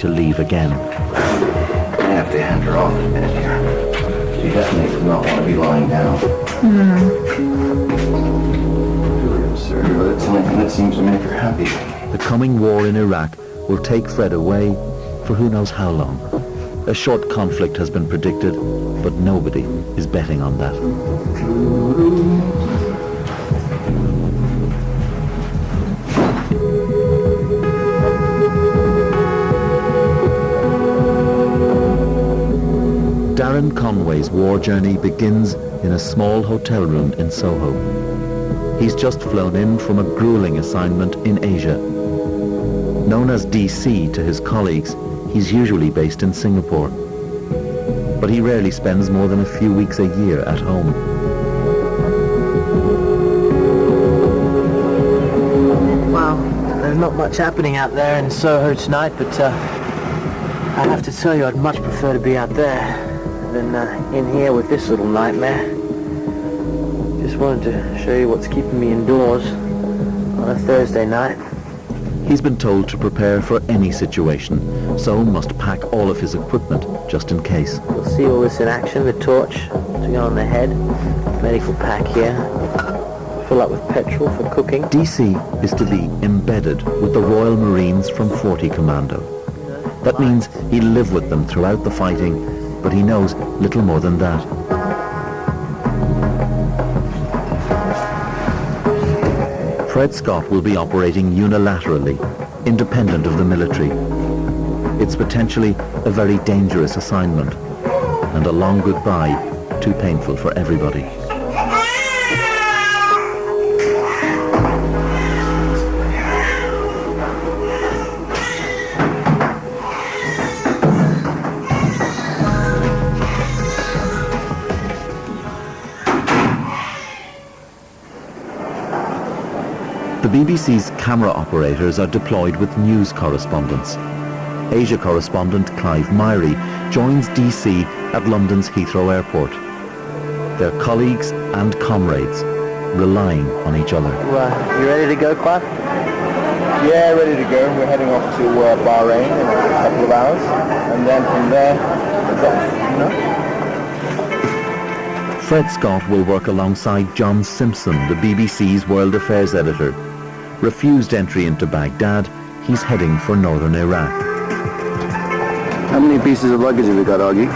to leave again. I have to hand her off in a minute here. She definitely does not want to be lying down. Really absurd, but it's the only thing that seems to make her happy. The coming war in Iraq will take Fred away for who knows how long. A short conflict has been predicted, but nobody is betting on that. Darren Conway's war journey begins in a small hotel room in Soho. He's just flown in from a grueling assignment in Asia. Known as DC to his colleagues, he's usually based in Singapore. But he rarely spends more than a few weeks a year at home. Well, there's not much happening out there in Soho tonight, but I have to tell you I'd much prefer to be out there than in here with this little nightmare. Just wanted to show you what's keeping me indoors on a Thursday night. He's been told to prepare for any situation, so must pack all of his equipment just in case. You'll see all this in action, the torch to go on the head, medical pack here, fill up with petrol for cooking. DC is to be embedded with the Royal Marines from 40 Commando. That means he'll live with them throughout the fighting, but he knows little more than that. Fred Scott will be operating unilaterally, independent of the military. It's potentially a very dangerous assignment, and a long goodbye too painful for everybody. The BBC's camera operators are deployed with news correspondents. Asia correspondent Clive Myrie joins DC at London's Heathrow Airport. They're colleagues and comrades, relying on each other. You ready to go, Clive? Yeah, ready to go. We're heading off to Bahrain in a couple of hours, and then from there, you know. Fred Scott will work alongside John Simpson, the BBC's World Affairs editor. Refused entry into Baghdad, he's heading for northern Iraq. How many pieces of luggage have you got, Augie?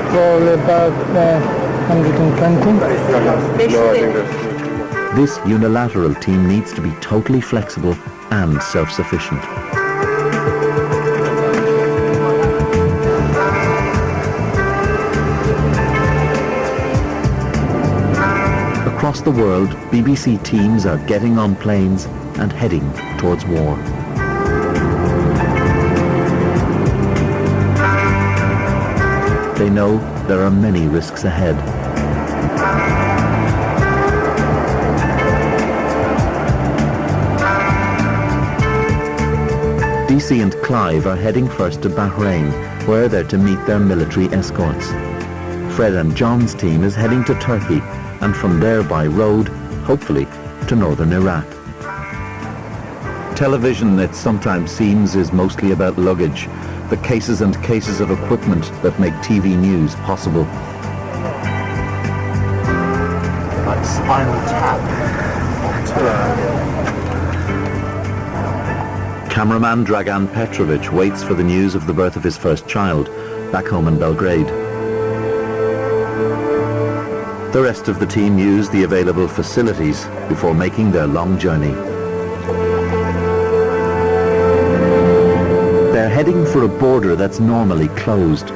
Probably about 120. This unilateral team needs to be totally flexible and self-sufficient. Across the world, BBC teams are getting on planes and heading towards war. They know there are many risks ahead. DC and Clive are heading first to Bahrain, where they're to meet their military escorts. Fred and John's team is heading to Turkey, and from there by road, hopefully, to northern Iraq. Television, it sometimes seems, is mostly about luggage, the cases and cases of equipment that make TV news possible. Like Spinal Tap. Cameraman Dragan Petrovic waits for the news of the birth of his first child, back home in Belgrade. The rest of the team use the available facilities before making their long journey. They're heading for a border that's normally closed,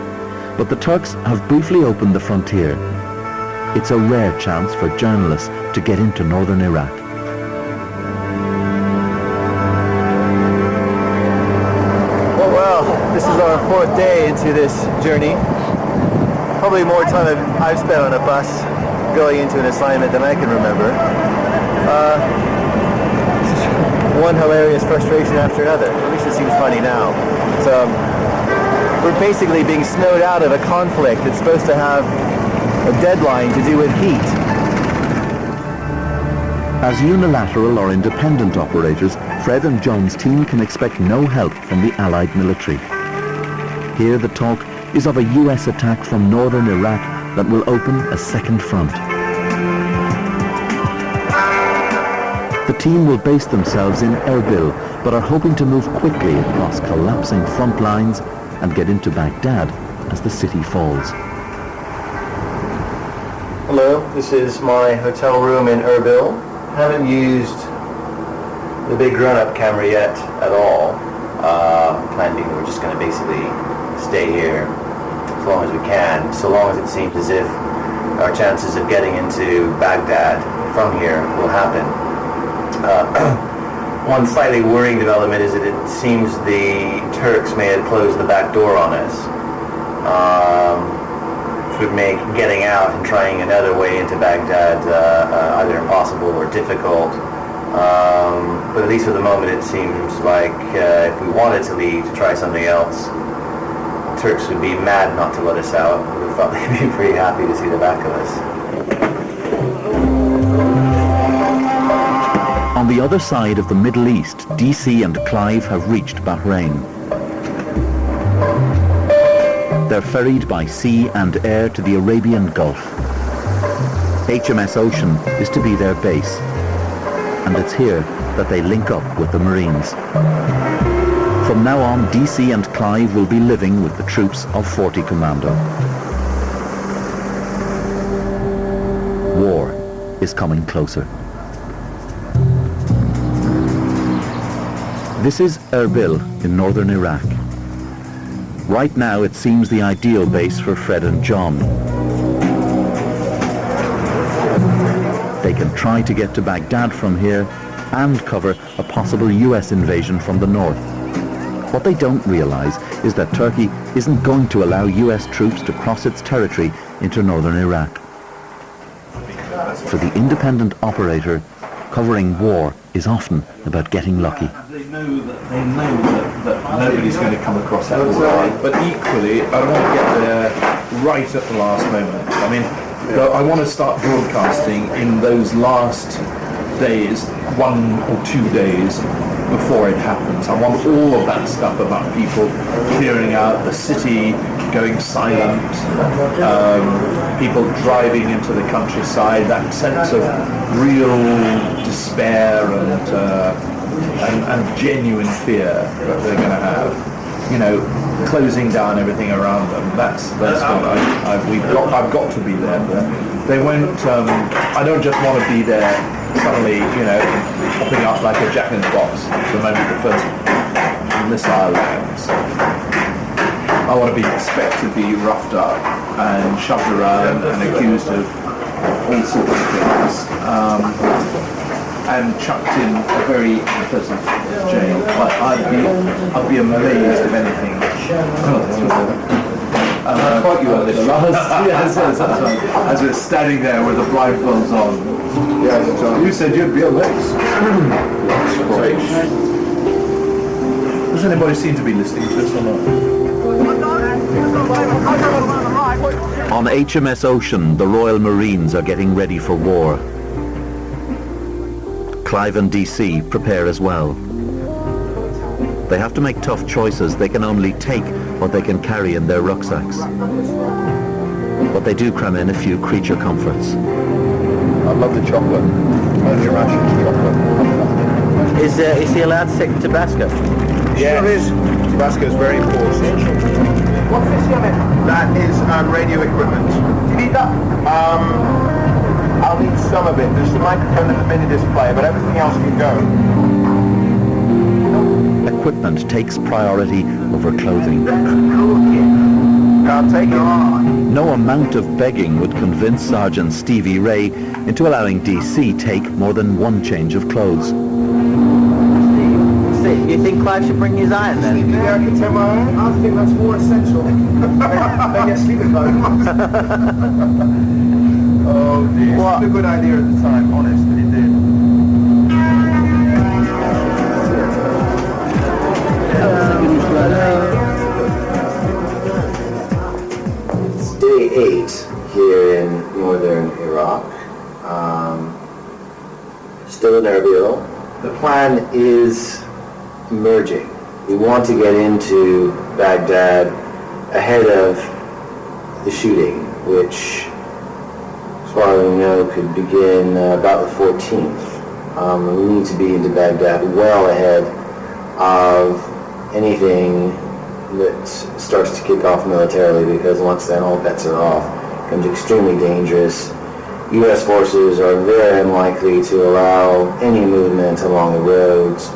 but the Turks have briefly opened the frontier. It's a rare chance for journalists to get into northern Iraq. Well, this is our fourth day into this journey. Probably more time I've spent on a bus going into an assignment than I can remember. One hilarious frustration after another. At least it seems funny now. So we're basically being snowed out of a conflict that's supposed to have a deadline to do with heat. As unilateral or independent operators, Fred and John's team can expect no help from the Allied military. Here the talk is of a US attack from northern Iraq that will open a second front. The team will base themselves in Erbil, but are hoping to move quickly across collapsing front lines and get into Baghdad as the city falls. Hello, this is my hotel room in Erbil. Haven't used the big grown-up camera yet at all. Planning we're just going to basically stay here as long as we can, so long as it seems as if our chances of getting into Baghdad from here will happen. One slightly worrying development is that it seems the Turks may have closed the back door on us, which would make getting out and trying another way into Baghdad either impossible or difficult. But at least for the moment it seems like if we wanted to leave to try something else, Turks would be mad not to let us out. We thought they'd be pretty happy to see the back of us. On the other side of the Middle East, DC and Clive have reached Bahrain. They're ferried by sea and air to the Arabian Gulf. HMS Ocean is to be their base, and it's here that they link up with the Marines. From now on, DC and Clive will be living with the troops of 40 Commando. War is coming closer. This is Erbil in northern Iraq. Right now it seems the ideal base for Fred and John. They can try to get to Baghdad from here and cover a possible US invasion from the north. What they don't realize is that Turkey isn't going to allow US troops to cross its territory into northern Iraq. For the independent operator, covering war is often about getting lucky. They know that nobody's going to come across that wall, but equally, I don't want to get there right at the last moment. I mean, I want to start broadcasting in those last days, 1 or 2 days before it happens. I want all of that stuff about people clearing out the city, going silent, people driving into the countryside, that sense of real despair and genuine fear that they're going to have. You know, closing down everything around them. That's what I've got to be there. They won't. I don't just want to be there suddenly, you know, popping up like a jack in the box the moment the first missile lands. I want to be expected to be roughed up and shoved around and accused of all sorts of things, and chucked in a very unpleasant jail. But I'd be amazed if anything. I caught you on this last. Yes, that's right. As we're standing there with the blindfolds on. Yes, John. You said you'd be on this. Does anybody seem to be listening to this or not? On HMS Ocean, the Royal Marines are getting ready for war. Clive and DC prepare as well. They have to make tough choices. They can only take what they can carry in their rucksacks. But they do cram in a few creature comforts. I love the chocolate. Only Russian chocolate. Is he allowed to take Tabasco? Yeah, it is. Tabasco is very important. What's this, young man? That is radio equipment. Do you need that? I'll need some of it. There's the microphone and the mini display, but everything else can go. Equipment takes priority over clothing. I'll take it. No amount of begging would convince Sergeant Stevie Ray into allowing DC take more than one change of clothes. Steve, you think Clive should bring his iron then? Yeah, I can take my own. I think that's more essential. I guess sleep at home. Oh dear. What? It was a good idea at the time, honest, but it did. It's day 8 here in northern Iraq. still in Erbil. The plan is merging. We want to get into Baghdad ahead of the shooting, which, as far as we know, could begin about the 14th. We need to be into Baghdad well ahead of anything that starts to kick off militarily, because once then all bets are off. It becomes extremely dangerous. U.S. forces are very unlikely to allow any movement along the roads,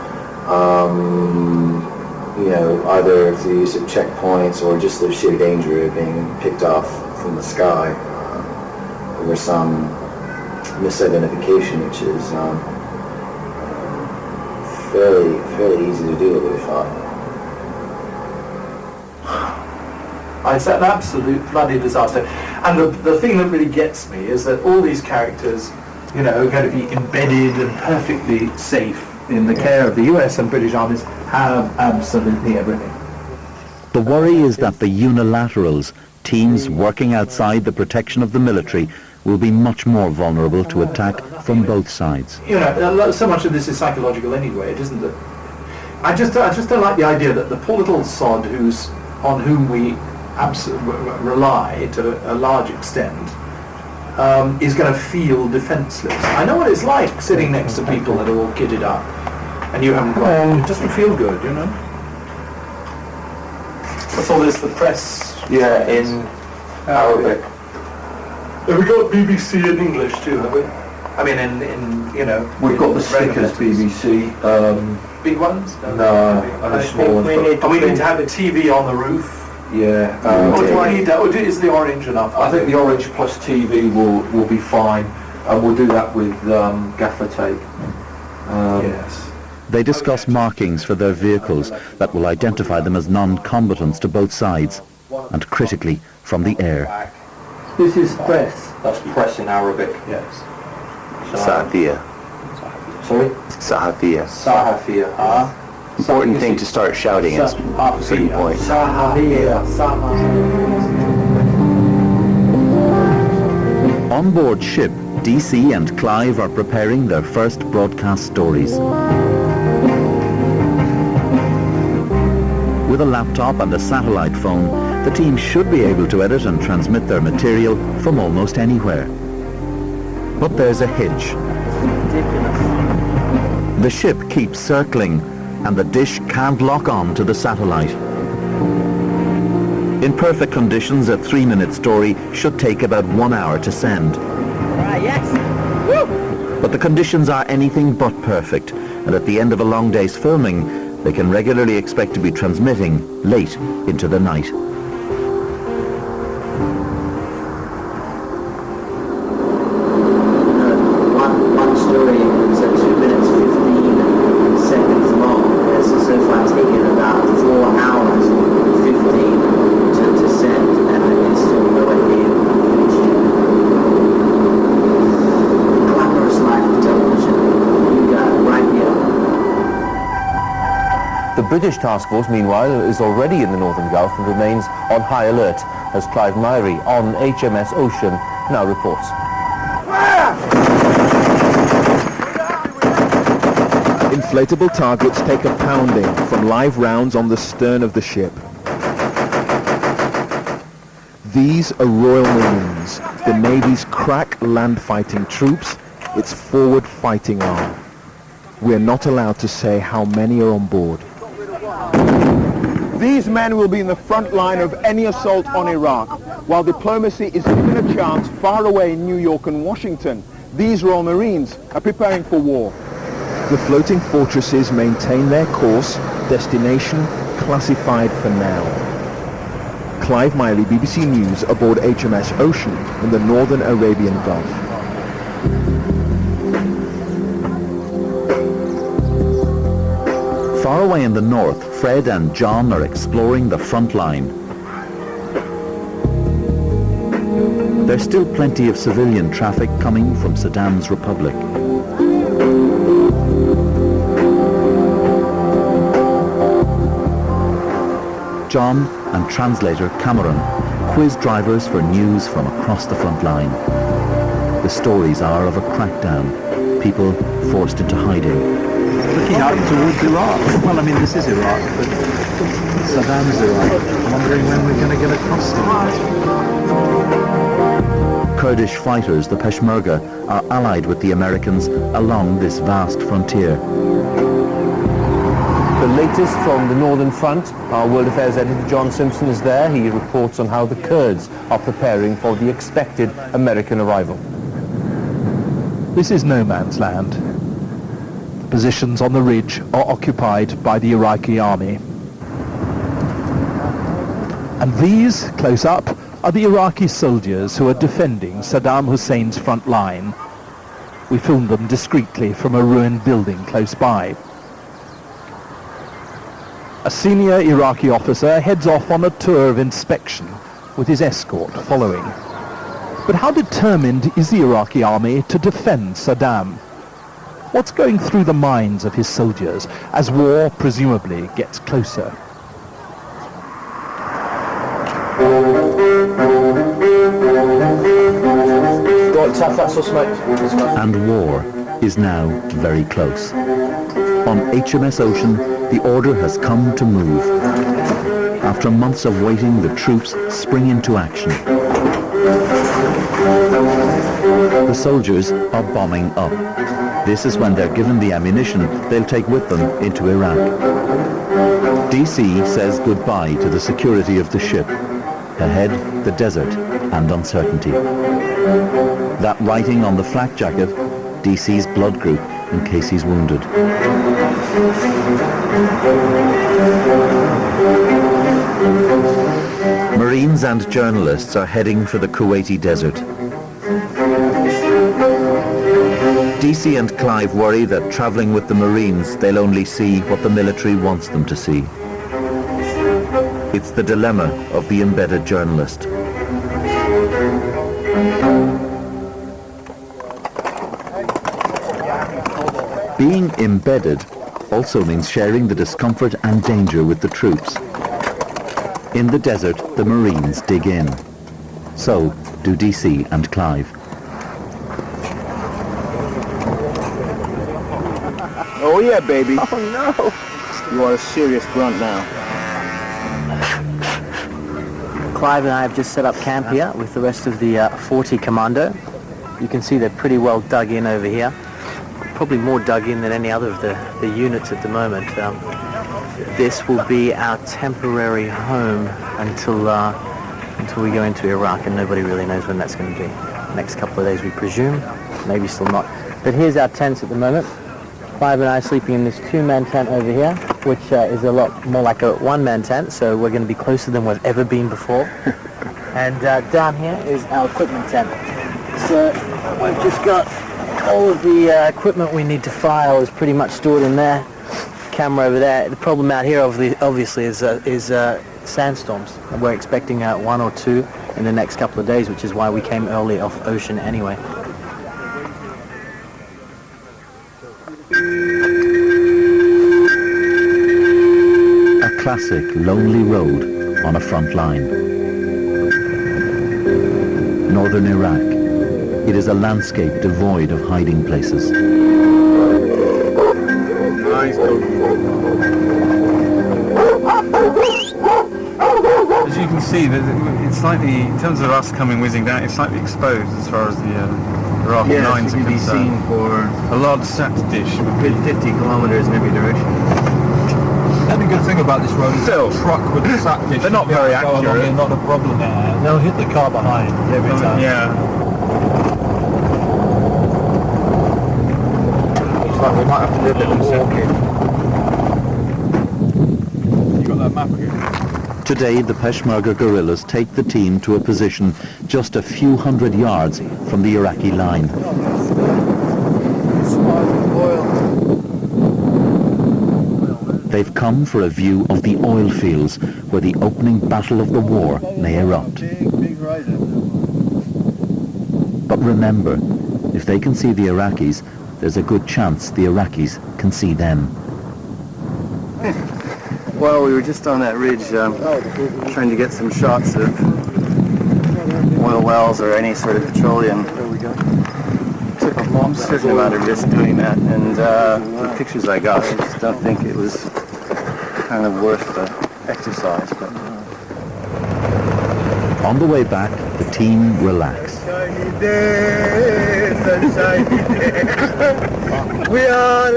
either through the use of checkpoints or just the sheer danger of being picked off from the sky over some misidentification, which is fairly easy to do, I would have thought. It's an absolute bloody disaster. And the thing that really gets me is that all these characters, are going to be embedded and perfectly safe in the care of the US and British armies, have absolutely everything. The worry is that the unilaterals, teams working outside the protection of the military, will be much more vulnerable to attack from both sides. So much of this is psychological anyway, isn't it? I just don't like the idea that the poor little sod on whom we rely to a large extent is going to feel defenseless. I know what it's like sitting next to people that are all kitted up and you haven't got it. It doesn't feel good, What's all this, the press? Yeah, in Arabic. Have we got BBC in English too, have we? I mean, We've got the stickers, BBC. Big ones? No, only small ones. And we need to have a TV on the roof. Yeah. Or do I need that? Or is the orange enough? I think the orange plus TV will be fine, and we'll do that with gaffer tape. Yes. They discuss markings for their vehicles that will identify them as non-combatants to both sides, and critically, from the air. This is press. That's press in Arabic. Yes. Sa'afiyah. Sorry? Sa'afiyah. Sahafiyah. Important thing to start shouting at a certain point. On board ship, DC and Clive are preparing their first broadcast stories. With a laptop and a satellite phone, the team should be able to edit and transmit their material from almost anywhere. But there's a hitch. The ship keeps circling, and the dish can't lock on to the satellite. In perfect conditions, a 3-minute story should take about 1 hour to send. Yes! Woo! But the conditions are anything but perfect, and at the end of a long day's filming, they can regularly expect to be transmitting late into the night. One story was 2 minutes 15 seconds long. So far taken about 4 hours 15 to send, and it's still nowhere near finished. Glamorous life of television. You got it right here. The British task force, meanwhile, is already in the Northern Gulf and remains on high alert, as Clive Myrie on HMS Ocean now reports. Inflatable targets take a pounding from live rounds on the stern of the ship. These are Royal Marines, the Navy's crack land fighting troops, its forward fighting arm. We're not allowed to say how many are on board. These men will be in the front line of any assault on Iraq, while diplomacy is given a chance far away in New York and Washington. These Royal Marines are preparing for war. The floating fortresses maintain their course, destination classified for now. Clive Myrie, BBC News, aboard HMS Ocean in the northern Arabian Gulf. Far away in the north, Fred and John are exploring the front line. There's still plenty of civilian traffic coming from Saddam's republic. John and translator Cameraman quiz drivers for news from across the front line. The stories are of a crackdown, people forced into hiding. Looking out towards Iraq. Well, I mean, this is Iraq, but Saddam's Iraq. I'm wondering when we're going to get across to it. Kurdish fighters, the Peshmerga, are allied with the Americans along this vast frontier. The latest from the Northern Front, our World Affairs editor John Simpson is there. He reports on how the Kurds are preparing for the expected American arrival. This is no man's land. The positions on the ridge are occupied by the Iraqi army. And these, close up, are the Iraqi soldiers who are defending Saddam Hussein's front line. We filmed them discreetly from a ruined building close by. A senior Iraqi officer heads off on a tour of inspection with his escort following. But how determined is the Iraqi army to defend Saddam? What's going through the minds of his soldiers as war presumably gets closer? And war is now very close. On HMS Ocean, the order has come to move. After months of waiting, the troops spring into action. The soldiers are bombing up. This is when they're given the ammunition they'll take with them into Iraq. DC says goodbye to the security of the ship. Ahead, the desert and uncertainty. That writing on the flak jacket, DC's blood group in case he's wounded. Marines and journalists are heading for the Kuwaiti desert. DC and Clive worry that travelling with the Marines, they'll only see what the military wants them to see. It's the dilemma of the embedded journalist. Being embedded also means sharing the discomfort and danger with the troops. In the desert, the Marines dig in. So do DC and Clive. Oh yeah, baby. Oh no. You are a serious grunt now. Clive and I have just set up camp here with the rest of the 40 Commando. You can see they're pretty well dug in over here. Probably more dug in than any other of the units at the moment. This will be our temporary home until we go into Iraq, and nobody really knows when that's going to be. Next couple of days, we presume. Maybe still not. But here's our tents at the moment. Clive and I are sleeping in this two-man tent over here, which is a lot more like a one-man tent, so we're going to be closer than we've ever been before. And down here is our equipment tent. So we've just got all of the equipment we need to file is pretty much stored in there. Camera over there. The problem out here obviously is sandstorms. We're expecting one or two in the next couple of days, which is why we came early off ocean anyway. A classic lonely road on a front line. Northern Iraq. It is a landscape devoid of hiding places. As you can see, it's slightly, in terms of us coming whizzing down, it's slightly exposed as far as the Iraqi lines are concerned. Seen for a large sat dish would be 50 kilometers in every direction. And the good thing about this road is the truck with the sat dish. They're not very accurate. Not a problem. They'll hit the car behind every time. Yeah. Like we might have to do a bit of walking. You got that map here? Today, the Peshmerga guerrillas take the team to a position just a few hundred yards from the Iraqi line. They've come for a view of the oil fields where the opening battle of the war may erupt. But remember, if they can see the Iraqis, there's a good chance the Iraqis can see them. Well, we were just on that ridge trying to get some shots of oil wells or any sort of petroleum took a certain amount of risk doing that, and the pictures I got, I just don't think it was kind of worth the exercise. But On the way back, the team relax.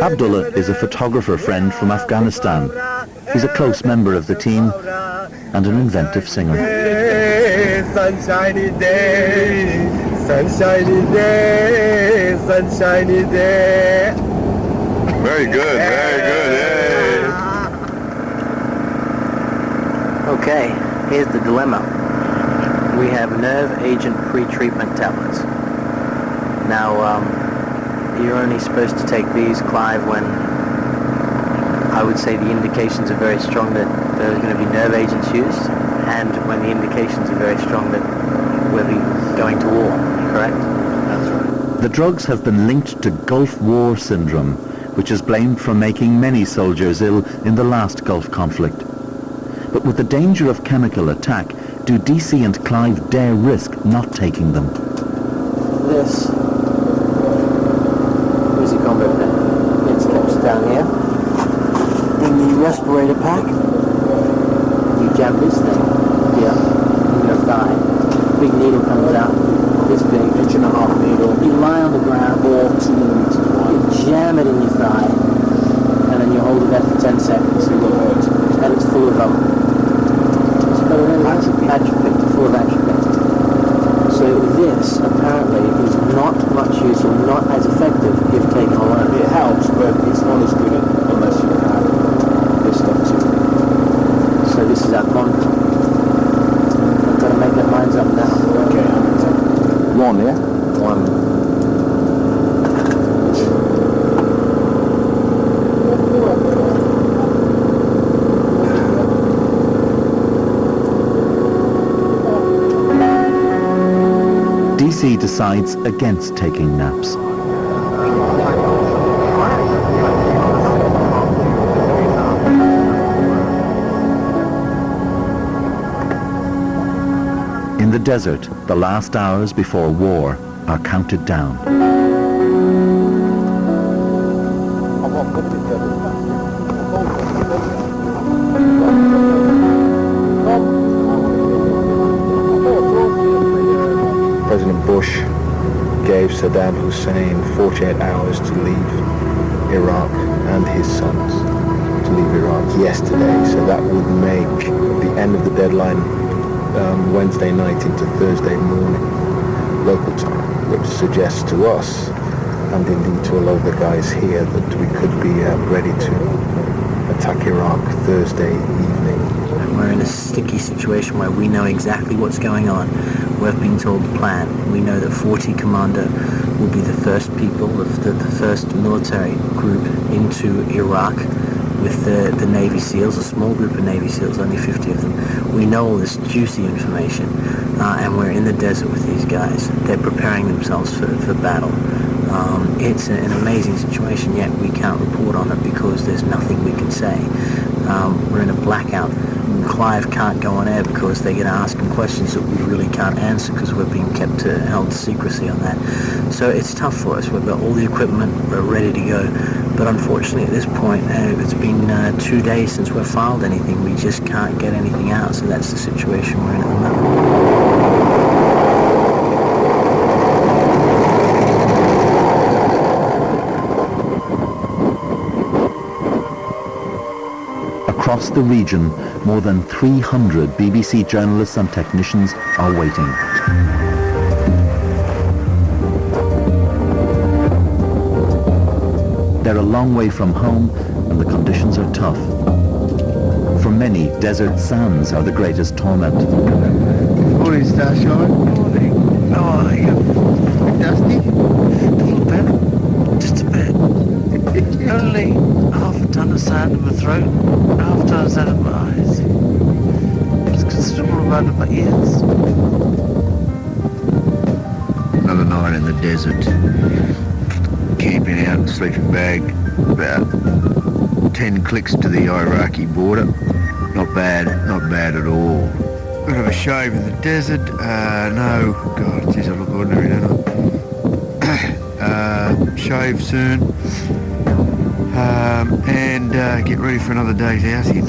Abdullah is a photographer friend from Afghanistan. He's a close member of the team and an inventive singer. Sunshiny day, sunshiny day, sunshiny day. Very good, hey. Okay, here's the dilemma. We have nerve agent pre-treatment tablets. Now, you're only supposed to take these, Clive, when I would say the indications are very strong that there's going to be nerve agents used, and when the indications are very strong that we'll be going to war, correct? That's right. The drugs have been linked to Gulf War syndrome, which is blamed for making many soldiers ill in the last Gulf conflict. But with the danger of chemical attack, do DC and Clive dare risk not taking them? This is a combo pen. It's kept down here. In the respirator pack, you jab this thing here in your thigh. Big needle comes out, this big, 1.5 inch needle. You lie on the ground, or 2 millimeters wide. You jam it in your thigh, and then you hold it there for 10 seconds. And it's full of atropine, full of atropine. So this apparently is not much use or not as effective if taken alone. It helps, but it's not as good unless you have this stuff too. So this is our con. I've got to make their minds up now. Okay, one, yeah? One. DC decides against taking naps. In the desert, the last hours before war are counted down. President Bush gave Saddam Hussein 48 hours to leave Iraq and his sons to leave Iraq yesterday. So that would make the end of the deadline Wednesday night into Thursday morning local time, which suggests to us, and indeed to a lot of the guys here, that we could be ready to attack Iraq Thursday evening. We're in a sticky situation where we know exactly what's going on. We've been told the plan. We know that 40 Commando will be the first people, the first military group into Iraq with the Navy SEALs, a small group of Navy SEALs, only 50 of them. We know all this juicy information, and we're in the desert with these guys. They're preparing themselves for battle. It's an amazing situation, yet we can't report on it because there's nothing we can say. We're in a blackout. Clive can't go on air because they're going to ask him questions that we really can't answer because we're being held to secrecy on that. So it's tough for us. We've got all the equipment, we're ready to go, but unfortunately at this point, it's been 2 days since we've filed anything. We just can't get anything out, so that's the situation we're in at the moment. Across the region, more than 300 BBC journalists and technicians are waiting. They're a long way from home and the conditions are tough. For many, desert sands are the greatest torment. Morning, Starshine. Morning. How are you? Dusty? A little bit. Just a bit. Only half a ton of sand in my throat, half a ton of sand in my eyes. It's a considerable amount of my ears. Another night in the desert. Camping out in a sleeping bag. About 10 clicks to the Iraqi border. Not bad at all. Bit of a shave in the desert. No, God, geez, I look ordinary, don't I? shave soon, and get ready for another day's outing.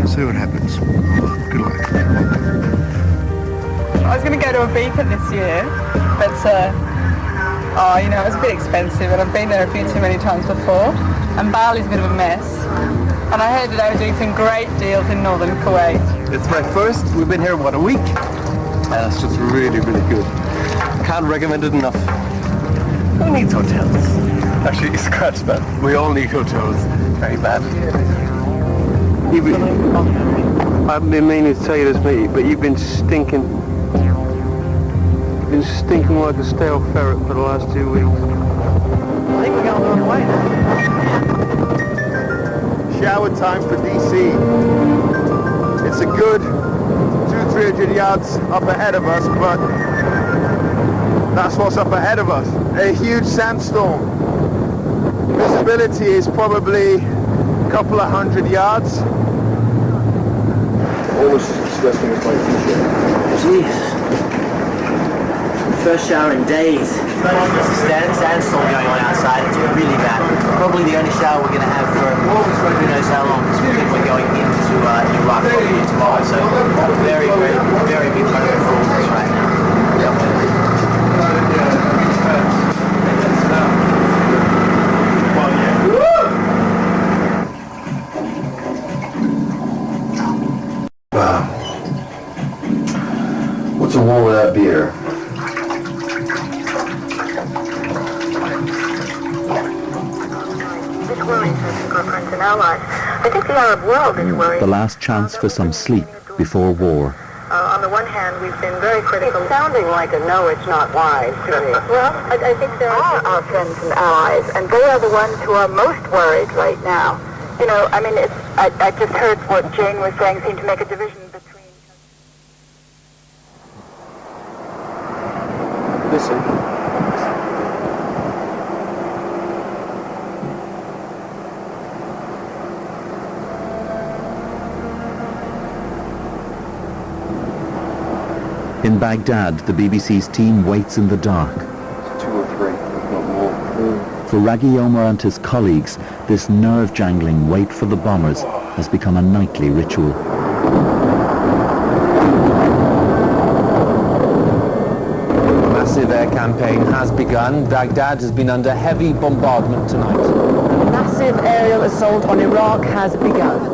See what happens. Good luck. I was going to go to a beacon this year, but you know, it was a bit expensive, and I've been there a few too many times before, and Bali's a bit of a mess. And I heard that they were doing some great deals in northern Kuwait. It's my first. We've been here, what, a week? And it's just really, really good. Can't recommend it enough. Who needs hotels? Actually, scratch that. We all need hotels. Very bad. I haven't been meaning to tell you this, mate, but you've been stinking. You've been stinking like a stale ferret for the last 2 weeks. I think we're going the wrong way now. Shower time for DC. It's a good 200-300 yards up ahead of us, but that's what's up ahead of us. A huge sandstorm. Visibility is probably a couple of 100 yards. Almost as disgusting as my t-shirt. Jeez. First shower in days. There's a sandstorm going on outside. It's really bad. Probably the only shower we're going to have for who knows how long, because we think we're going into Iraq probably tomorrow. So very, very, very big moment for all of us right now. Wow. What's a war without beer? I think the Arab world is worried. The last chance for some sleep before war. On the one hand, we've been very critical. It's sounding like a no, it's not wise to me. Well, I think there are our friends and allies, and they are the ones who are most worried right now. You know, I mean, I just heard what Jane was saying seemed to make a division between... Listen. In Baghdad, the BBC's team waits in the dark. 2 or 3, if not more. For Raghi Omar and his colleagues, this nerve-jangling wait for the bombers has become a nightly ritual. The massive air campaign has begun. Baghdad has been under heavy bombardment tonight. A massive aerial assault on Iraq has begun.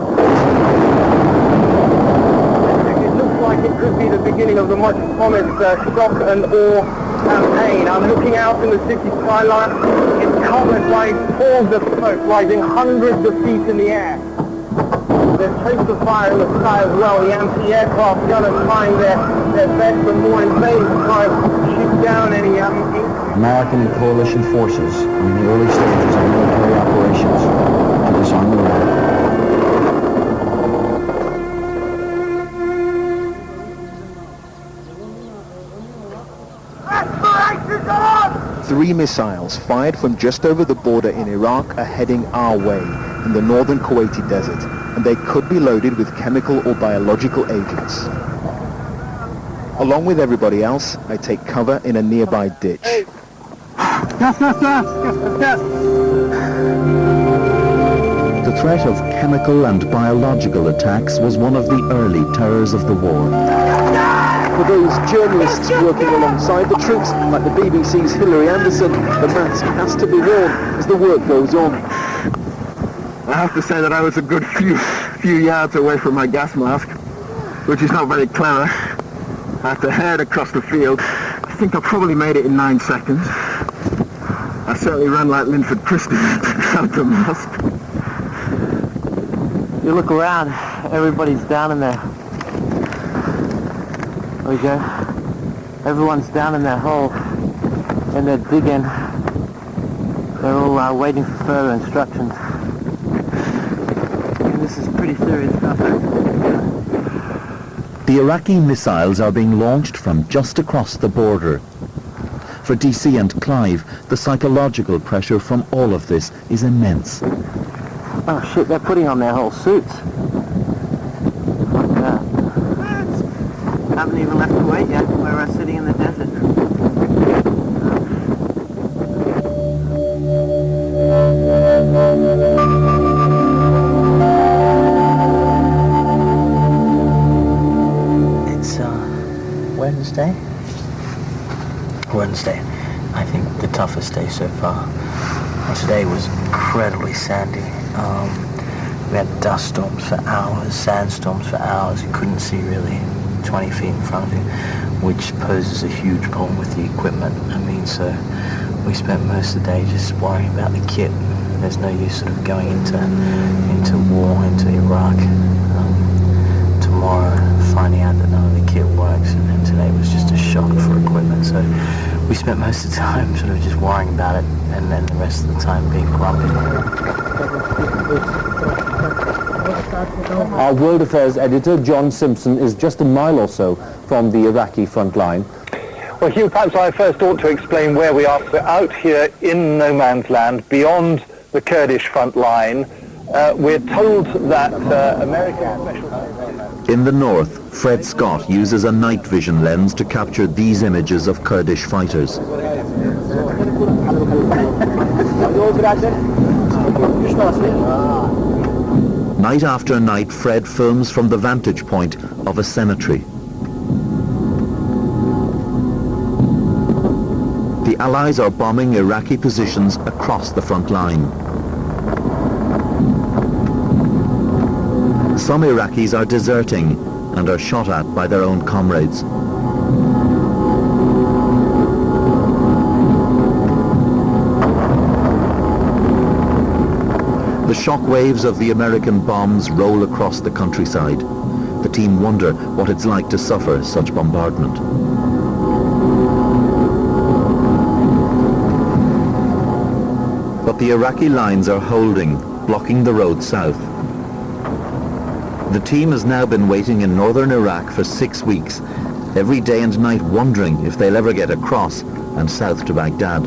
It could be the beginning of the much promised shock and awe campaign. I'm looking out in the city skyline. It's covered by falls of smoke rising hundreds of feet in the air. There's traces of fire in the sky as well. The anti-aircraft gunners trying their best, but more in vain to try and shoot down any American and coalition forces are in the early stages of military operations to disarm Iraq. 3 missiles fired from just over the border in Iraq are heading our way in the northern Kuwaiti desert, and they could be loaded with chemical or biological agents. Along with everybody else, I take cover in a nearby ditch. The threat of chemical and biological attacks was one of the early terrors of the war. For those journalists working alongside the troops, like the BBC's Hilary Anderson, the mask has to be worn as the work goes on. I have to say that I was a good few yards away from my gas mask, which is not very clever. I had to head across the field. I think I probably made it in 9 seconds. I certainly ran like Linford Christie without the mask. You look around, everybody's down in there. There we go. Everyone's down in their hole, and they're digging. They're all waiting for further instructions. And this is pretty serious stuff. The Iraqi missiles are being launched from just across the border. For DC and Clive, the psychological pressure from all of this is immense. Oh shit, they're putting on their whole suits. Like that. Haven't even left Kuwait yet. We're sitting in the desert. Wednesday. I think the toughest day so far. Today was incredibly sandy. We had dust storms for hours, sandstorms for hours. You couldn't see really 20 feet in front of you, which poses a huge problem with the equipment. I mean, so we spent most of the day just worrying about the kit. There's no use sort of going into war, into Iraq tomorrow, finding out that none of the kit works, and then today was just a shock for equipment. So we spent most of the time sort of just worrying about it, and then the rest of the time being grumpy. Our World Affairs editor, John Simpson, is just a mile or so from the Iraqi front line. Well, Hugh, perhaps I first ought to explain where we are. We're out here in no man's land, beyond the Kurdish front line. We're told that American special... In the north, Fred Scott uses a night vision lens to capture these images of Kurdish fighters. Night after night, Fred films from the vantage point of a cemetery. The Allies are bombing Iraqi positions across the front line. Some Iraqis are deserting and are shot at by their own comrades. The shock waves of the American bombs roll across the countryside. The team wonder what it's like to suffer such bombardment. But the Iraqi lines are holding, blocking the road south. The team has now been waiting in northern Iraq for 6 weeks, every day and night wondering if they'll ever get across and south to Baghdad.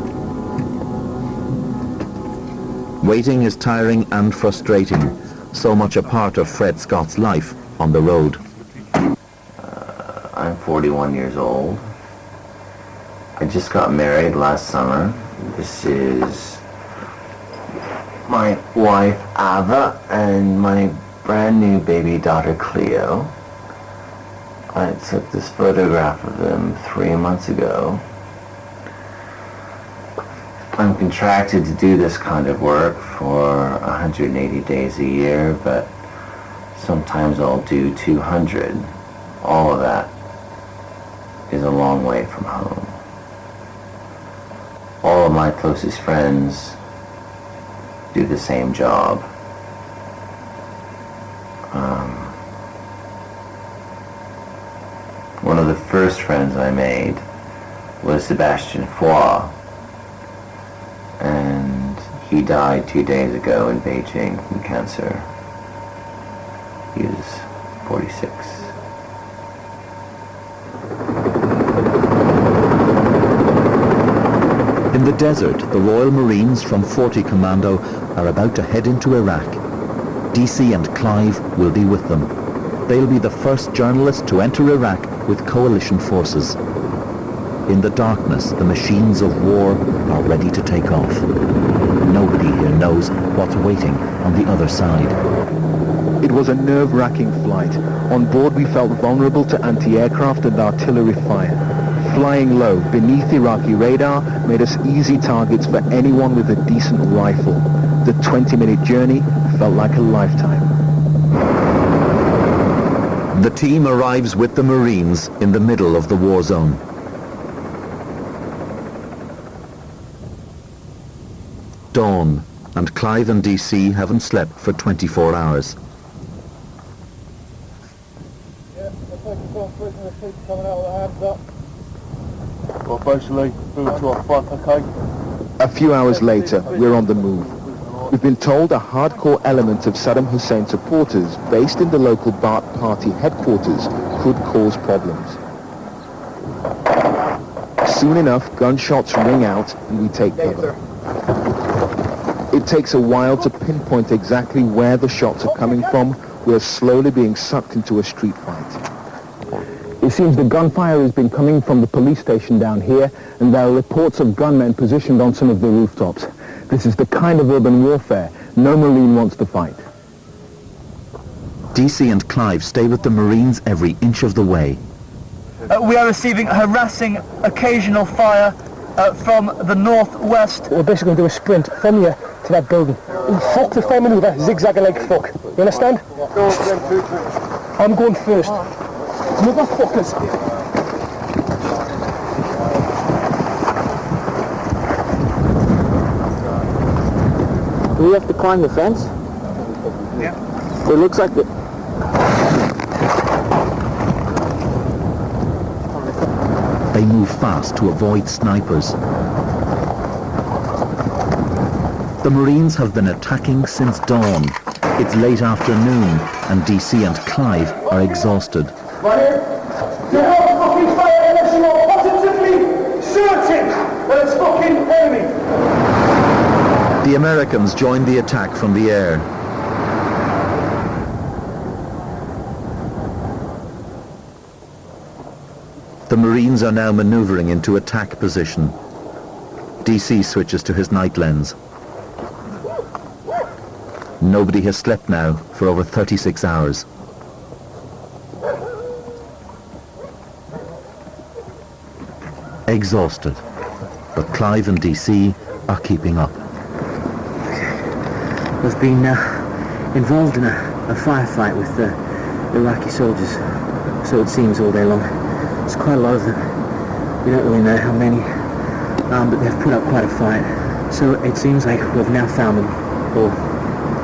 Waiting is tiring and frustrating, so much a part of Fred Scott's life on the road. I'm 41 years old. I just got married last summer. This is my wife Ava and my brand new baby daughter Cleo. I took this photograph of them 3 months ago. I'm contracted to do this kind of work for 180 days a year, but sometimes I'll do 200. All of that is a long way from home. All of my closest friends do the same job. One of the first friends I made was Sebastian Foy, and he died 2 days ago in Beijing from cancer. He was 46. In the desert, the Royal Marines from 40 Commando are about to head into Iraq. DC and Clive will be with them. They'll be the first journalists to enter Iraq with coalition forces. In the darkness, the machines of war are ready to take off. Nobody here knows what's waiting on the other side. It was a nerve-wracking flight. On board we felt vulnerable to anti-aircraft and artillery fire. Flying low beneath Iraqi radar made us easy targets for anyone with a decent rifle. The 20-minute journey felt like a lifetime. The team arrives with the Marines in the middle of the war zone. Dawn, and Clive and DC haven't slept for 24 hours. Well, basically, move to our front, okay? A few hours later, we're on the move. We've been told a hardcore element of Saddam Hussein supporters based in the local Baath party headquarters could cause problems. Soon enough, gunshots ring out and we take cover. It takes a while to pinpoint exactly where the shots are coming from. We're slowly being sucked into a street fight. It seems the gunfire has been coming from the police station down here, and there are reports of gunmen positioned on some of the rooftops. This is the kind of urban warfare no Marine wants to fight. DC and Clive stay with the Marines every inch of the way. We are receiving harassing occasional fire from the northwest. We're basically going to do a sprint from here to that building. Fuck the fire maneuver, zigzagging like fuck. You understand? I'm going first. Motherfuckers. Do we have to climb the fence? Yeah. It looks like it. They move fast to avoid snipers. The Marines have been attacking since dawn. It's late afternoon, and DC and Clive are exhausted. Do not fucking fire unless you are positively certain that it's fucking enemy. The Americans join the attack from the air. The Marines are now maneuvering into attack position. DC switches to his night lens. Nobody has slept now for over 36 hours. Exhausted, but Clive and DC are keeping up. I've been involved in a firefight with Iraqi soldiers, so it seems, all day long. There's quite a lot of them. We don't really know how many, but they've put up quite a fight. So it seems like we've now found them, or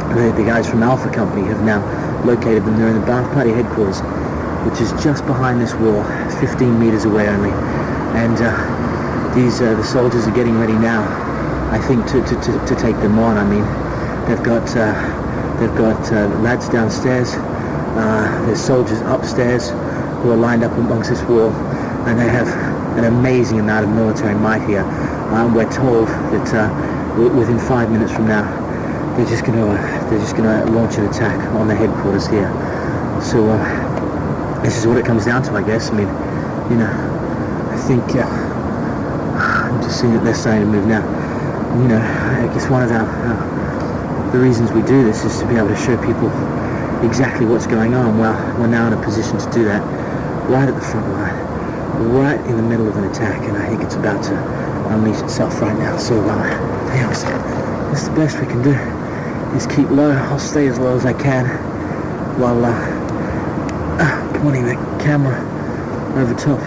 the guys from Alpha Company have now located them. They're in the Ba'ath Party headquarters, which is just behind this wall, 15 meters away only. And the soldiers are getting ready now, I think, to take them on. I mean, they've got lads downstairs. There's soldiers upstairs who are lined up amongst this wall, and they have an amazing amount of military might here. We're told that within 5 minutes from now, they're just going to launch an attack on the headquarters here. So this is what it comes down to, I guess. I mean, you know, I think I'm just seeing that they're starting to move now. You know, I guess one of the reasons we do this is to be able to show people exactly what's going on. Well, we're now in a position to do that right at the front line, right in the middle of an attack, and I think it's about to unleash itself right now. So, that's the best we can do, is keep low. I'll stay as low as I can while pointing the camera over top.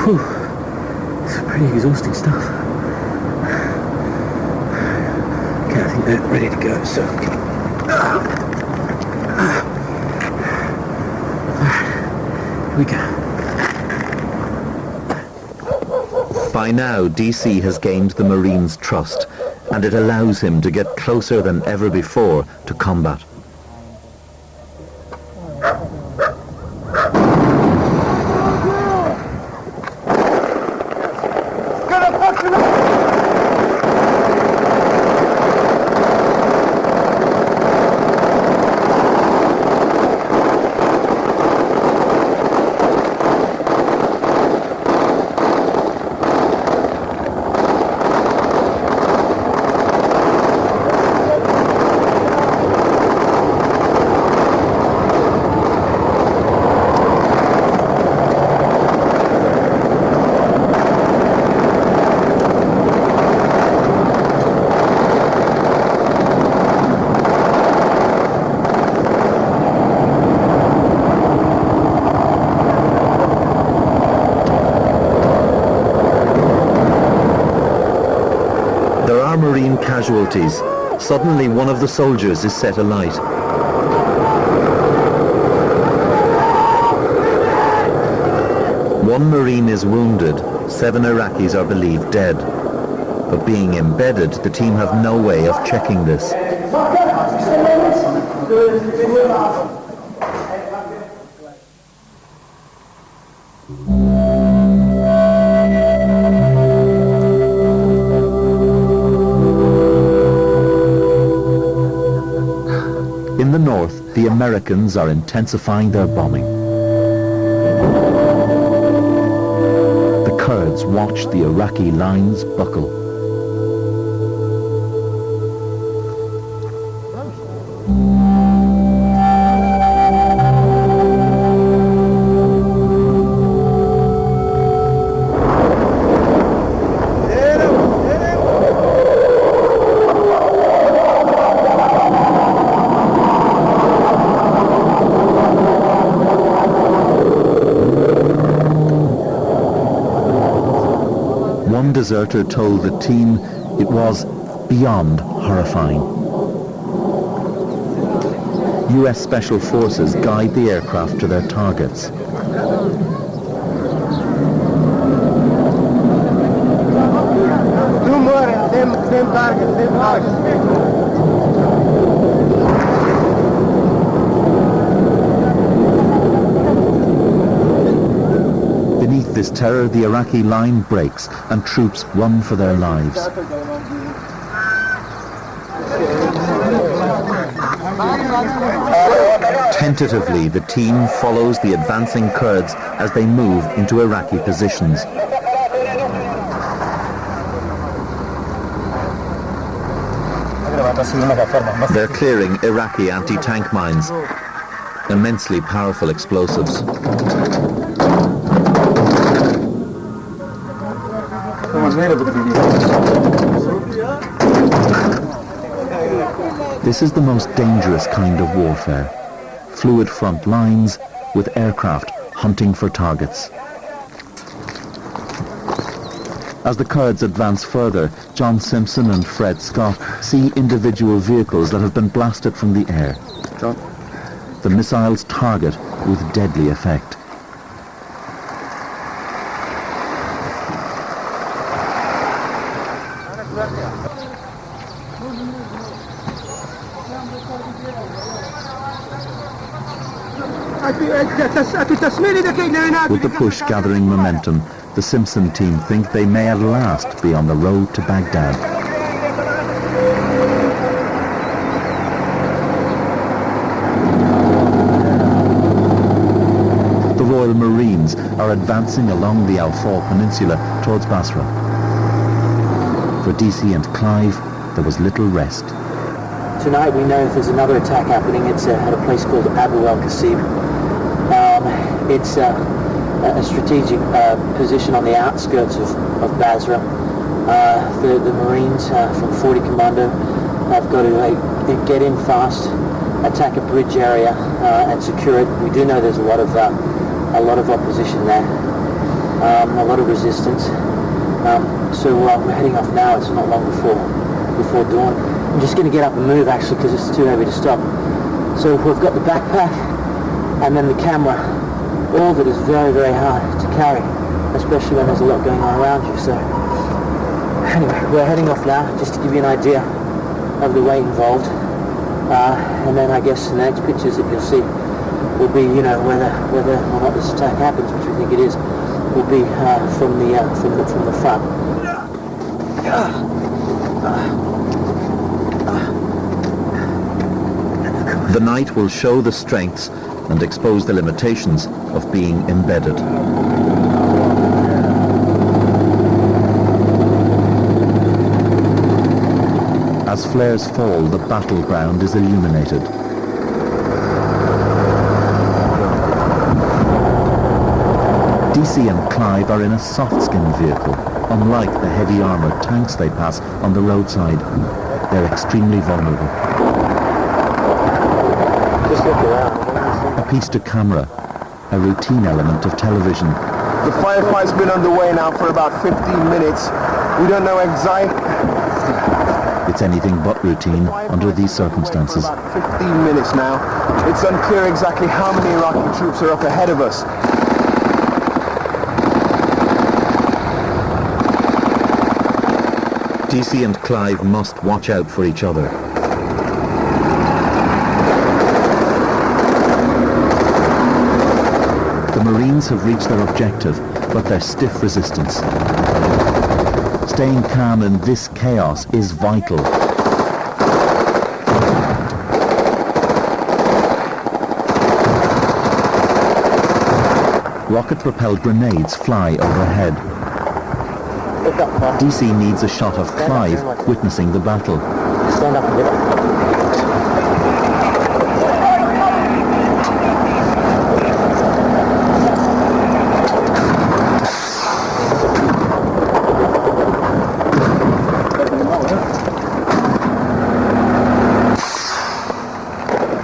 Whew. It's pretty exhausting stuff. Okay, I think they're ready to go, so... Here we go. By now, DC has gained the Marines' trust, and it allows him to get closer than ever before to combat. Marine casualties. Suddenly one of the soldiers is set alight. One Marine is wounded. 7 Iraqis are believed dead. But being embedded, the team have no way of checking this. In the north, the Americans are intensifying their bombing. The Kurds watch the Iraqi lines buckle. One deserter told the team it was beyond horrifying. US Special Forces guide the aircraft to their targets. Same target. Beneath this terror, the Iraqi line breaks and troops run for their lives. Tentatively, the team follows the advancing Kurds as they move into Iraqi positions. They're clearing Iraqi anti-tank mines, immensely powerful explosives. This is the most dangerous kind of warfare. Fluid front lines with aircraft hunting for targets. As the Kurds advance further, John Simpson and Fred Scott see individual vehicles that have been blasted from the air. The missiles target with deadly effect. With the push gathering momentum, the Simpson team think they may at last be on the road to Baghdad. The Royal Marines are advancing along the Al-Faw Peninsula towards Basra. For DC and Clive, there was little rest. Tonight we know there's another attack happening. It's at a place called Abu al-Qasib. It's a strategic position on the outskirts of Basra. The Marines from 40 Commando have got to get in fast, attack a bridge area and secure it. We do know there's a lot of opposition there, a lot of resistance. So we're heading off now. It's not long before dawn. I'm just going to get up and move actually because it's too heavy to stop. So we've got the backpack and then the camera. All that is very, very hard to carry, especially when there's a lot going on around you. So anyway, we're heading off now just to give you an idea of the weight involved. And then I guess the next pictures that you'll see will be, you know, whether or not this attack happens, which we think it is, will be from the front. The night will show the strengths and expose the limitations of being embedded. As flares fall, the battleground is illuminated. DC and Clive are in a soft-skin vehicle, unlike the heavy armoured tanks they pass on the roadside. They're extremely vulnerable. Just look around. A piece to camera, a routine element of television. The firefight's been underway now for about 15 minutes. We don't know exactly. It's anything but routine under these circumstances. For about 15 minutes now. It's unclear exactly how many Iraqi troops are up ahead of us. DC and Clive must watch out for each other. The Marines have reached their objective, but there's stiff resistance. Staying calm in this chaos is vital. Rocket-propelled grenades fly overhead. DC needs a shot of Clive witnessing the battle. Stand up a bit.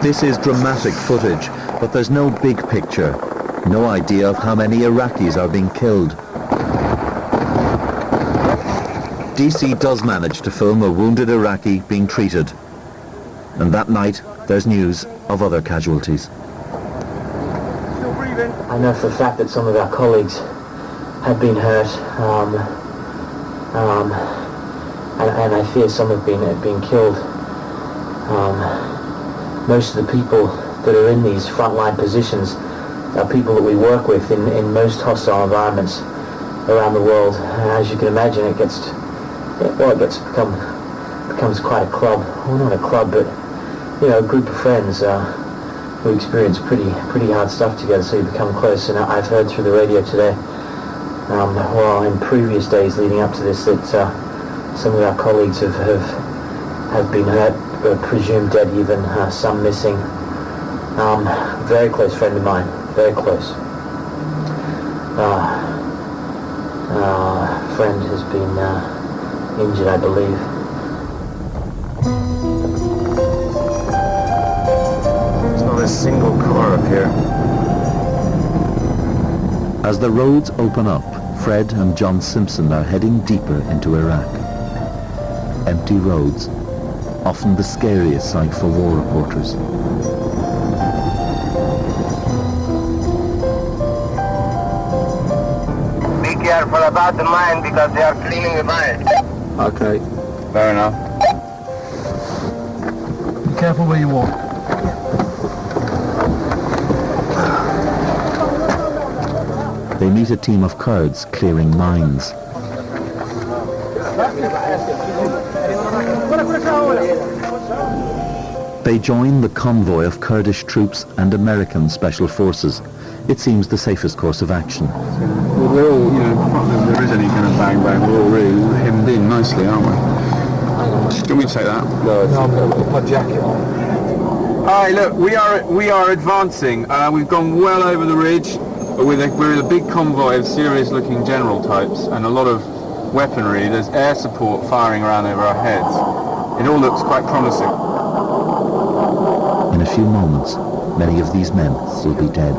This is dramatic footage, but there's no big picture. No idea of how many Iraqis are being killed. DC does manage to film a wounded Iraqi being treated. And that night, there's news of other casualties. I know for a fact that some of our colleagues have been hurt, and I fear some have been killed. Most of the people that are in these frontline positions are people that we work with in most hostile environments around the world. As you can imagine, it becomes quite a club. Well, not a club, but a group of friends who experience pretty hard stuff together. So you become close. And I've heard through the radio today, in previous days leading up to this, that some of our colleagues have been hurt, presumed dead even, some missing. Very close friend of mine, very close. Friend has been injured, I believe. There's not a single car up here. As the roads open up, Fred and John Simpson are heading deeper into Iraq. Empty roads, often the scariest sight for war reporters. Be careful about the mine because they are cleaning the mine. Okay, fair enough. Be careful where you walk. They meet a team of Kurds clearing mines. They join the convoy of Kurdish troops and American special forces. It seems the safest course of action. Well, we're all, if there is any kind of bang bang, we're all really hemmed in nicely, aren't we? Do we take that? No, I'm going to put my jacket on. Alright, look, we are advancing. We've gone well over the ridge. We're in a big convoy of serious-looking general types and a lot of weaponry. There's air support firing around over our heads. It all looks quite promising. In a few moments, many of these men will be dead.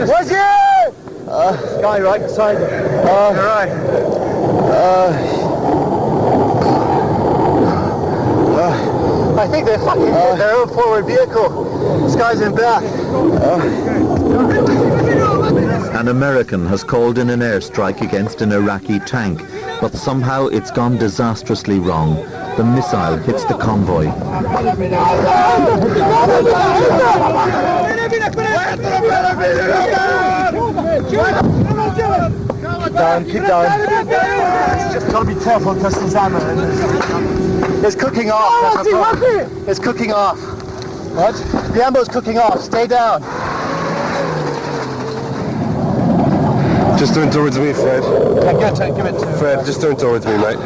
What's it? Guy right beside you. You're right. I think they fucking hit their own forward vehicle. This guy's in back. An American has called in an airstrike against an Iraqi tank, but somehow it's gone disastrously wrong. The missile hits the convoy. Keep down. Just gotta be careful because there's ammo. It's cooking off. That's the problem. It's cooking off. What? The ammo's cooking off. Stay down. Just turn towards me, Fred. Give it to Fred, just turn towards me, mate.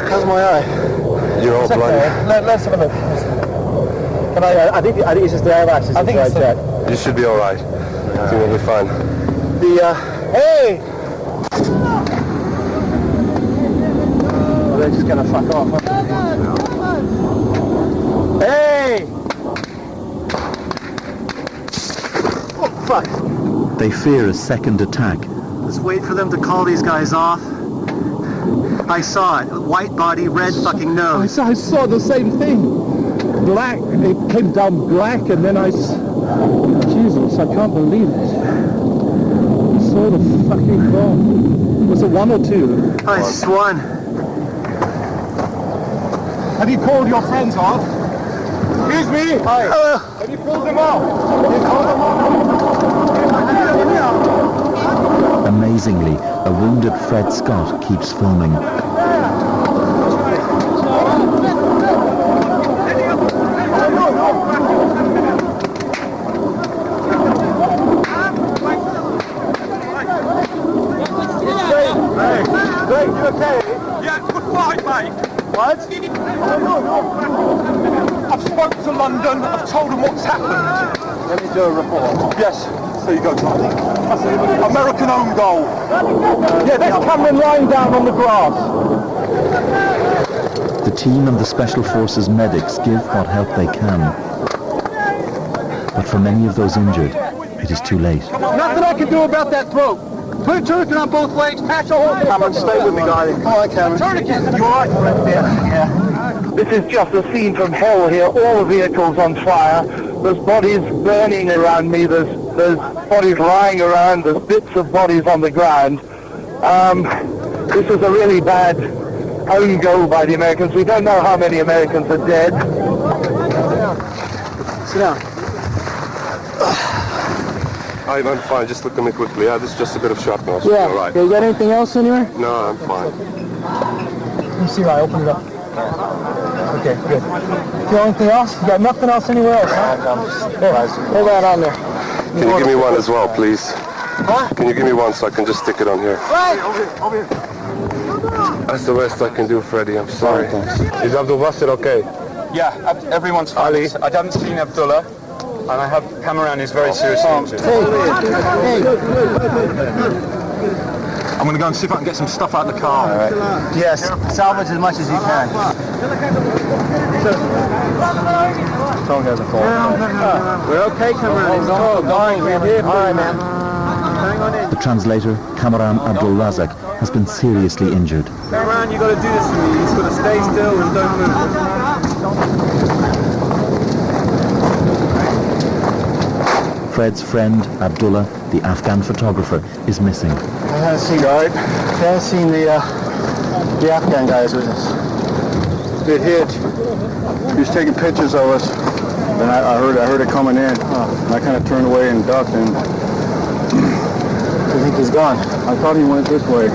How's my eye? You're all blind. Okay. Let's have a look. Can I think it's just the eyelashes. I think it's You should be all right. I think we'll be fine. Hey! Well, they're just gonna fuck off. Hey! Oh, fuck. They fear a second attack. Let's wait for them to call these guys off. I saw it. White body, red fucking nose. I saw the same thing. Black. It came down black, and then Jesus, I can't believe it. I saw the fucking bomb. Was it one or two? It's one. Have you called your friends off? Excuse me? Hi. Have you called them off? Amazingly, a wounded Fred Scott keeps filming. Hey, you okay? Yeah. Right, mate. What? I've spoken to London. I've told them what's happened. Let me do a report. Yes. There you go, Charlie. American own goal. Yeah, there's Cameraman lying down on the grass. The team and the Special Forces medics give what help they can. But for many of those injured, it is too late. Nothing I can do about that throat. Put a tourniquet on both legs, patch the whole thing. Cameron, stay with me, guys. Come on, Cameron. Tourniquet. You all right, friend? Yeah. This is just a scene from hell here. All the vehicles on fire. There's bodies burning around me. There's bodies lying around. There's bits of bodies on the ground. This is a really bad own goal by the Americans. We don't know how many Americans are dead. Sit down. I'm fine. Just look at me quickly. Yeah, this is just a bit of shrapnel. Yeah. All right. Okay, you got anything else anywhere? No, I'm fine. Let me see, right, open it up. Okay, good. You got anything else? You got nothing else anywhere else, huh? Here, hold that on there. Can you give me one as well, please? What? Can you give me one so I can just stick it on here? Right. Over here. That's the best I can do, Freddie. I'm sorry. Is Abdul Wasser okay? Yeah, everyone's fine. Ali? I haven't seen Abdullah, and I have Cameraman is very seriously injured. Hey. I'm going to go and see if I can get some stuff out of the car. All right. Yes, salvage as much as you can. Phone doesn't fall. We're okay, Cameraman. All right, man. Hang on in. The translator, Cameraman Abdul Razak, has been seriously injured. Cameraman, you got to do this for me. You've got to stay still and don't move. Fred's friend, Abdullah, the Afghan photographer, is missing. I haven't seen, all right? I haven't seen the Afghan guys with us. It hit. He was taking pictures of us. Then I heard it coming in. And I kind of turned away and ducked, and I think he's gone. I thought he went this way.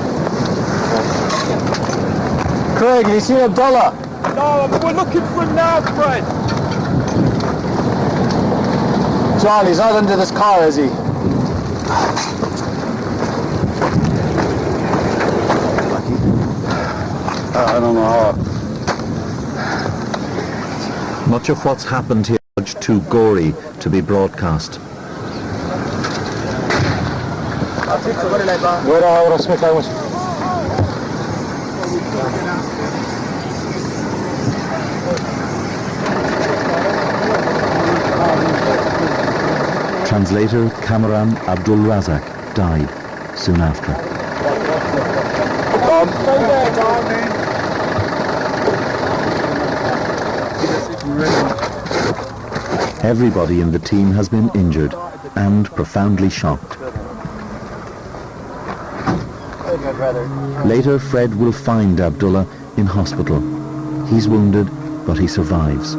Craig, have you seen Abdullah? No, we're looking for him now, Fred. John, he's not under this car, is he? I don't know how. Much of what's happened here is too gory to be broadcast. Where ahora Smith, Translator Cameraman Abdul Razak died soon after. Everybody in the team has been injured and profoundly shocked. Later, Fred will find Abdullah in hospital. He's wounded, but he survives.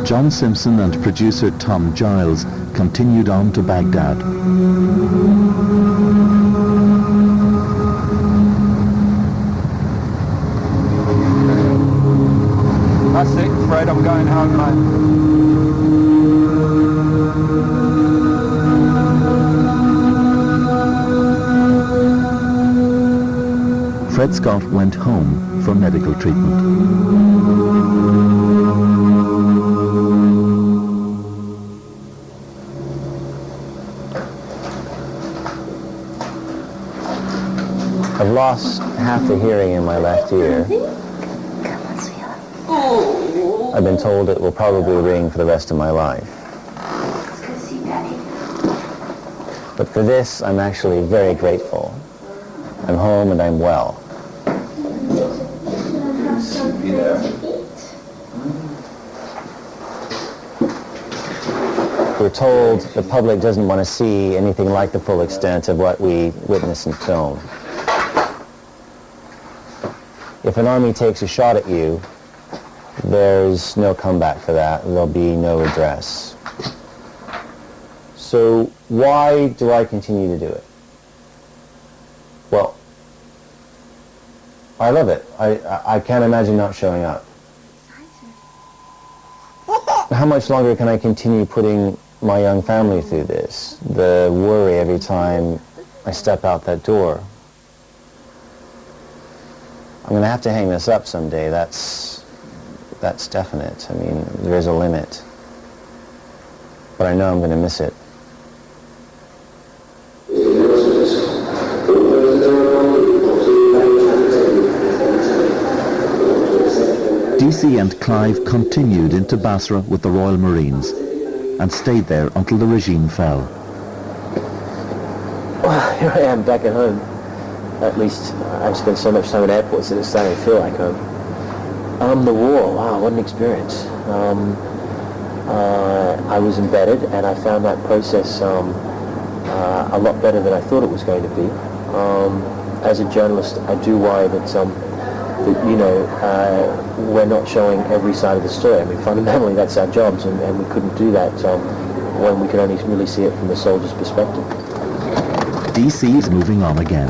John Simpson and producer Tom Giles continued on to Baghdad. That's it, Fred. I'm going home, mate. Fred Scott went home for medical treatment. I've lost half the hearing in my left ear. I've been told it will probably ring for the rest of my life. But for this, I'm actually very grateful. I'm home and I'm well. We're told the public doesn't want to see anything like the full extent of what we witness in film. If an army takes a shot at you, there's no comeback for that. There'll be no redress. So why do I continue to do it? Well, I love it. I can't imagine not showing up. How much longer can I continue putting my young family through this? The worry every time I step out that door. I'm going to have to hang this up someday. That's definite. I mean, there is a limit. But I know I'm going to miss it. DC and Clive continued into Basra with the Royal Marines and stayed there until the regime fell. Well, here I am back at home. At least I've spent so much time at airports that it's starting to feel like home. The war, wow, what an experience. I was embedded, and I found that process a lot better than I thought it was going to be. As a journalist, I do worry that we're not showing every side of the story. I mean, fundamentally, that's our jobs, and we couldn't do that when we could only really see it from the soldier's perspective. DC is moving on again.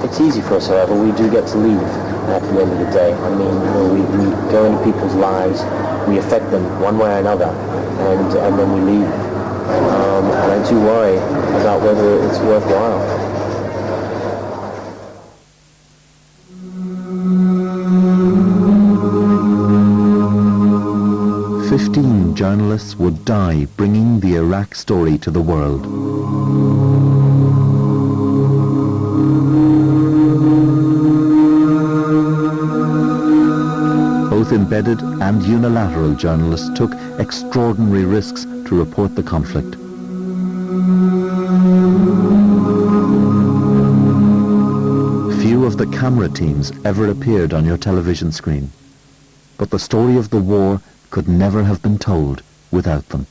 It's easy for us, however. We do get to leave at the end of the day. I mean, we go into people's lives, we affect them one way or another, and then we leave. And I do worry about whether it's worthwhile. Journalists would die bringing the Iraq story to the world. Both embedded and unilateral journalists took extraordinary risks to report the conflict. Few of the camera teams ever appeared on your television screen, but the story of the war could never have been told without them.